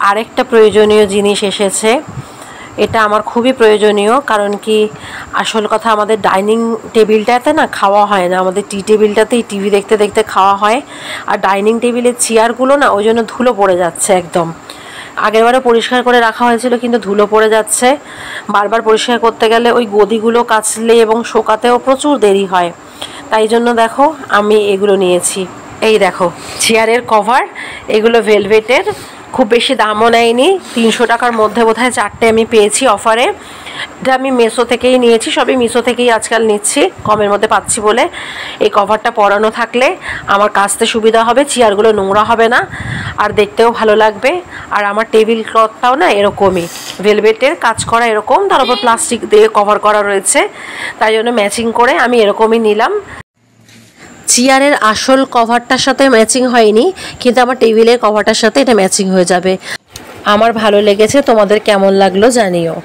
আরেকটা প্রয়োজনীয় জিনিস এসেছে। এটা আমার খুবই প্রয়োজনীয়, কারণ কি আসল কথা আমাদের ডাইনিং টেবিলটাতে না খাওয়া হয় না, আমাদের টি টেবিলটাতেই টিভি দেখতে দেখতে খাওয়া হয়। আর ডাইনিং টেবিলের চেয়ারগুলো না ওই জন্য ধুলো পড়ে যাচ্ছে একদম। আগেরবারে পরিষ্কার করে রাখা হয়েছিল কিন্তু ধুলো পড়ে যাচ্ছে। বারবার পরিষ্কার করতে গেলে ওই গদিগুলো কাচলে এবং শোকাতেও প্রচুর দেরি হয়। তাই জন্য দেখো আমি এগুলো নিয়েছি। এই দেখো চেয়ারের কভার, এগুলো ভেলভেটের, খুব বেশি দামও নেয়নি, 300 টাকার মধ্যে বোধহয় 4টে আমি পেয়েছি অফারে। এটা আমি মিশো থেকেই নিয়েছি, সবই মিশো থেকেই আজকাল নিচ্ছি, কমের মধ্যে পাচ্ছি বলে। এই কভারটা পরানো থাকলে আমার কাচতে সুবিধা হবে, চেয়ারগুলো নোংরা হবে না, আর দেখতেও ভালো লাগবে। আর আমার টেবিল ক্লথটাও না এরকমই ভেলভেটের কাজ করা, এরকম তার উপর প্লাস্টিক দিয়ে কভার করা রয়েছে, তাই জন্য ম্যাচিং করে আমি এরকমই নিলাম। চেয়ারের আসল কভারটার সাথে ম্যাচিং হয়নি, কিন্তু আমার টেবিলের কভারটার সাথে এটা ম্যাচিং হয়ে যাবে। আমার ভালো লেগেছে, তোমাদের কেমন লাগলো জানিও।